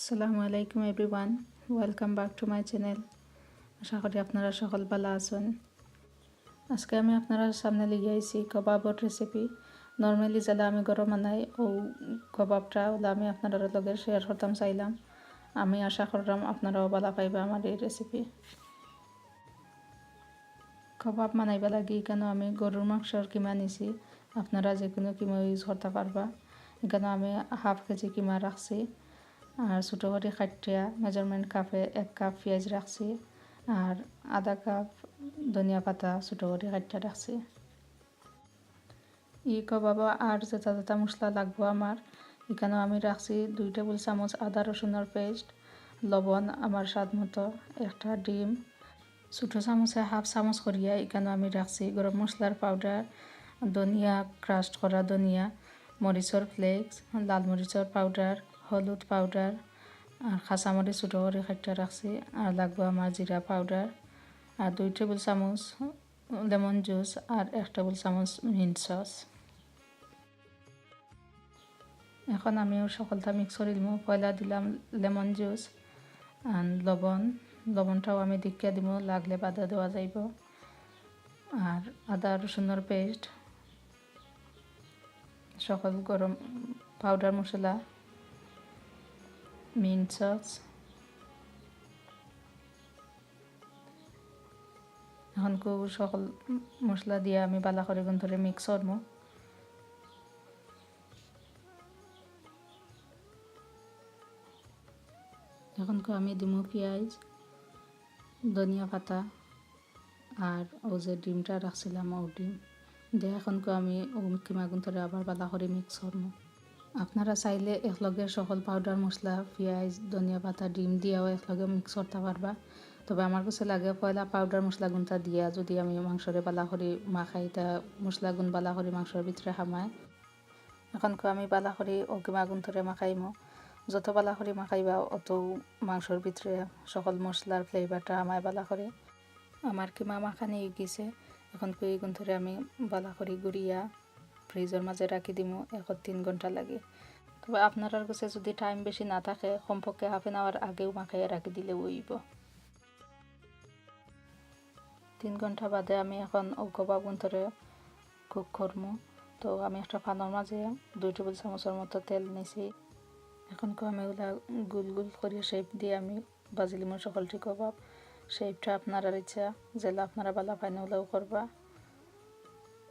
আসসালামু আলাইকুম everyone, welcome back to my channel. আশা করি আপনারা সকল ভালো আছেন। আজকে আমি আপনারা সামনে লিয়ে আইছি কবাবর রেসিপি। নর্মালি যেটা আমি গরম বানাই ও কবাবটা ওলা আমি আপনারা লগে শেয়ার করতাম চাইলাম। আমি আশা করলাম আপনারাও ভালো পাইবা আমার এই রেসিপি। কবাব বানাইবা লাগি কেন আমি গরুর মাংসর কিমা নিছি, আপনারা যে কোনো কিমা ইউজ করতে পারবা। এখানে আমি হাফ কেজি কিমা রাখছি আর ছোটো করে কাটিয়া মেজারমেন্ট কাপে 1 কাপ পেঁয়াজ রাখছি আর আধা কাপ ধনিয়া পাতা ছোটো করে কাটিয়া রাখছি। কবাব আর যেটা যেটা মশলা লাগবো আমার এখানেও আমি রাখছি 2 টেবিল চামচ আদা রসুনের পেস্ট, লবণ আমার স্বাদ মতো, একটা ডিম, ছোটো চামচে হাফ চামচ করিয়া এখানেও আমি রাখছি গরম মশলার পাউডার, ধনিয়া ক্রাস্ট করা ধনিয়া, মরিচর ফ্লেক্স, লাল মরিচর পাউডার, হলুদ পাউডার আর কাঁচামরিচ ছোটো করে কাটিয়া রাখছি আর লাগবো আমার জিরা পাউডার আর 2 টেবিল চামচ লেমন জুস আর 1 টেবিল চামচ মিন্ট সস। এখন আমিও সকলটা মিক্স করে দিব। পয়লা দিলাম লেমন জুস আর লবণটাও আমি দেখিয়া দিব, লাগলে বাদা দেওয়া যাইব। আর আদা রসুনের পেস্ট, সকল গরম পাউডার মশলা, মিন্ট সস। এখন সকল মশলা দিয়ে আমি বালা করে ধরে মিক্স করবো। এখন আমি দিব পেঁয়াজ, ধনিয়া পাতা আর ও যে ডিমটা রাখছিলাম ও ডিম দিয়ে এখন আমি ও কিমা ধরে আবার বালা করে মিক্স করবো। আপনারা চাইলে একলগে সকল পাউডার মশলা পেঁয়াজ ধনিয়া পাতা ডিম দিয়েও একলগে মিক্স করতে পারবা, তবে আমার কাছে লাগে পয়লা পাউডার মশলা গুণটা দিয়া যদি আমি মাংসরে বালা করে মাখাই তা মশলা গুণ বালা করে মাংসের ভিতরে হামায়। এখন আমি বালা করে ও কিমা ধরে মাখাইমো। যত বালা করে মাখাইবা অত মাংসর ভিতরে সকল মশলার ফ্লেভারটা আমায় বালা করে। আমার কিমা মাখানি গেছে, এখন ধরে আমি বালা করে গুড়িয়া ফ্রিজের মাঝে রাখি দিব 1-3 ঘন্টা লাগে। তবে আপনার কাছে যদি টাইম বেশি না থাকে কমপক্ষে হাফ এন আওয়ার আগেও মাখাইয়া রাখি দিলে হইব। 3 ঘন্টা বাদে আমি এখন ও কবাব ধরে কুক করবো। তো আমি একটা পানোর মাঝে 2 টেবিল চামচের মতো তেল নিছি। এখন আমি ওগুলা গুল গুল করে শেপ দিয়ে আমি বাজিলিম সকলটি কবাব। শেপটা আপনার ইচ্ছা, যেটা আপনারা বালা পাইন ওগুলাও করবা।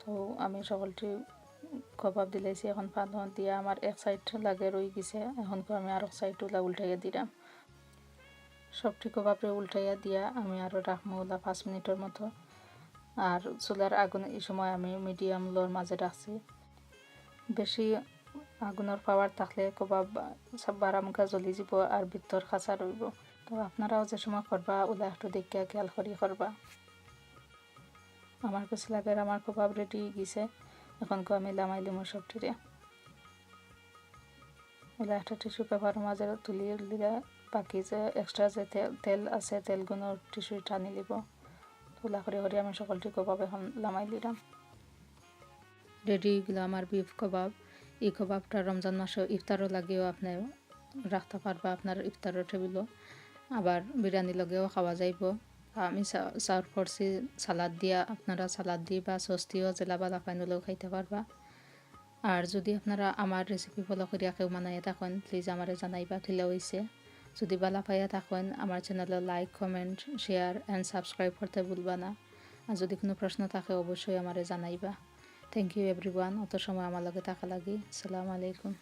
তো আমি সকলটি কবাব দিলাইছি। এখন পানো দিয়া আমার এক সাইড লাগে রয়ে গেছে, এখন আমি আর এক সাইড ওলা উল্টাইয়া দিলাম। সবটি কবাবরে উল্টাইয়া দিয়া আমি আরও রাখবো ওলা 5 মিনিটের মতো। আর চুলার আগুন এই সময় আমি মিডিয়াম লোর মাঝে রাখছি। বেশি আগুনের পাওয়ার থাকলে কবাব বারামুখা জ্বলি যাব আর ভিতর খাঁচা রইব। তো আপনারাও যে সময় করবা ওলা একটু দেখিয়া খেয়াল করি করবা। আমার কাছে লাগে আমার কবাব রেডি গেছে। এখন আমি লামাইলিম সবটিরে ওলা একটা টিস্যু পেপারের মাঝে তুলিয়ে দিলে বাকি যে এক্সট্রা যে তেল আছে তেলগুলো টিস্যু টানি লিব। তোলা করে করে আমি সকলটি কবাব এখন লামাই দিলাম। রেডি গেলো আমার বিফ কবাব। এই কবাবটা রমজান মাসে ইফতারও লাগেও আপনি রাখতে পারবা আপনার ইফতারের টেবিলও, আবার বিরিয়ানি লগেও খাওয়া যাইব। আমি সার্ভ করছি সালাদ দিয়া, আপনারা সালাদ দিয়ে বা সস দিয়েও জেলা বালা ফাইনলেও খাইতে পারবা। আর যদি আপনারা আমার রেসিপি ফলো করিয়া কেউ বানাইয়া থাকেন প্লিজ আমারে জানাইবা কিলা হইছে। যদি বালা পাইয়া থাকেন আমার চ্যানেলে like comment share and subscribe করতে ভুলবা না। আর যদি কোনো প্রশ্ন থাকে অবশ্যই আমারে জানাইবা। থ্যাংক ইউ এভরিওয়ান, অত সময় আমার লগে থাকা লাগি। আসসালামু আলাইকুম।